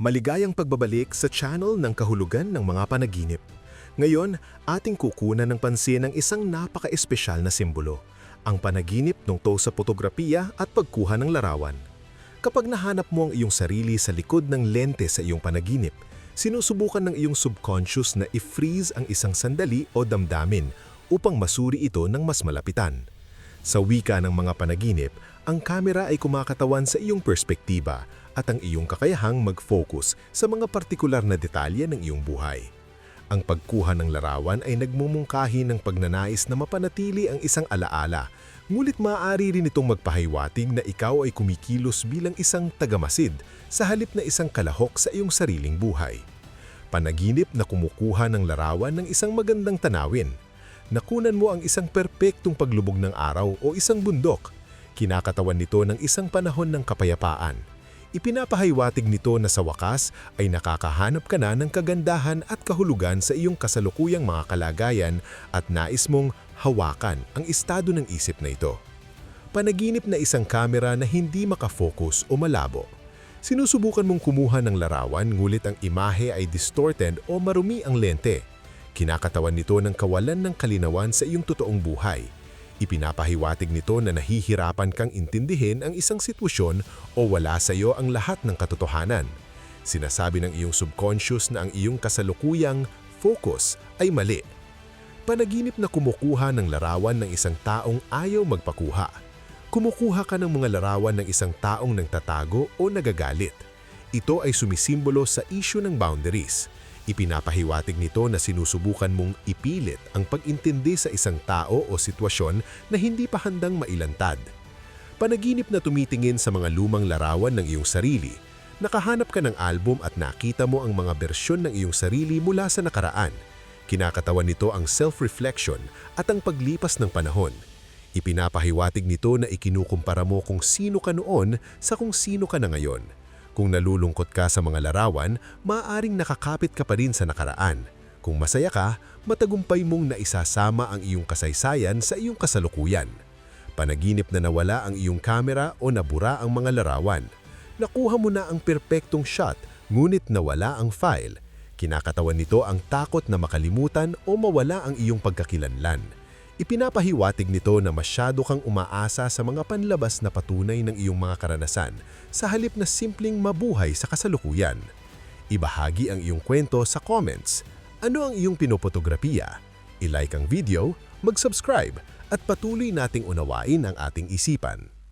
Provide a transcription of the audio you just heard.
Maligayang pagbabalik sa channel ng kahulugan ng mga panaginip. Ngayon, ating kukunan ng pansin ang isang napaka-espesyal na simbolo, ang panaginip tungkol sa fotografiya at pagkuha ng larawan. Kapag nahanap mo ang iyong sarili sa likod ng lente sa iyong panaginip, sinusubukan ng iyong subconscious na i-freeze ang isang sandali o damdamin upang masuri ito ng mas malapitan. Sa wika ng mga panaginip, ang kamera ay kumakatawan sa iyong perspektiba at ang iyong kakayahang mag-focus sa mga partikular na detalye ng iyong buhay. Ang pagkuha ng larawan ay nagmumungkahi ng pagnanais na mapanatili ang isang alaala, ngunit maaari rin itong magpahiwatig na ikaw ay kumikilos bilang isang tagamasid sa halip na isang kalahok sa iyong sariling buhay. Panaginip na kumukuha ng larawan ng isang magandang tanawin. Nakunan mo ang isang perpektong paglubog ng araw o isang bundok. Kinakatawan nito ng isang panahon ng kapayapaan. Ipinapahiwatig nito na sa wakas ay nakakahanap ka na ng kagandahan at kahulugan sa iyong kasalukuyang mga kalagayan at nais mong hawakan ang estado ng isip na ito. Panaginip na isang kamera na hindi makafocus o malabo. Sinusubukan mong kumuha ng larawan ngunit ang imahe ay distorted o marumi ang lente. Kinakatawan nito ng kawalan ng kalinawan sa iyong totoong buhay. Ipinapahiwatig nito na nahihirapan kang intindihin ang isang sitwasyon o wala sa iyo ang lahat ng katotohanan. Sinasabi ng iyong subconscious na ang iyong kasalukuyang focus ay mali. Panaginip na kumukuha ng larawan ng isang taong ayaw magpakuha. Kumukuha ka ng mga larawan ng isang taong nagtatago o nagagalit. Ito ay sumisimbolo sa issue ng boundaries. Ipinapahiwatig nito na sinusubukan mong ipilit ang pag-intindi sa isang tao o sitwasyon na hindi pa handang mailantad. Panaginip na tumitingin sa mga lumang larawan ng iyong sarili. Nakahanap ka ng album at nakita mo ang mga bersyon ng iyong sarili mula sa nakaraan. Kinakatawan nito ang self-reflection at ang paglipas ng panahon. Ipinapahiwatig nito na ikinukumpara mo kung sino ka noon sa kung sino ka na ngayon. Kung nalulungkot ka sa mga larawan, maaaring nakakapit ka pa rin sa nakaraan. Kung masaya ka, matagumpay mong naisasama ang iyong kasaysayan sa iyong kasalukuyan. Panaginip na nawala ang iyong kamera o nabura ang mga larawan. Nakuha mo na ang perpektong shot, ngunit nawala ang file. Kinakatawan nito ang takot na makalimutan o mawala ang iyong pagkakilanlan. Ipinapahiwatig nito na masyado kang umaasa sa mga panlabas na patunay ng iyong mga karanasan sa halip na simpleng mabuhay sa kasalukuyan. Ibahagi ang iyong kwento sa comments. Ano ang iyong pinopotografiya? I-like ang video, mag-subscribe at patuloy nating unawain ang ating isipan.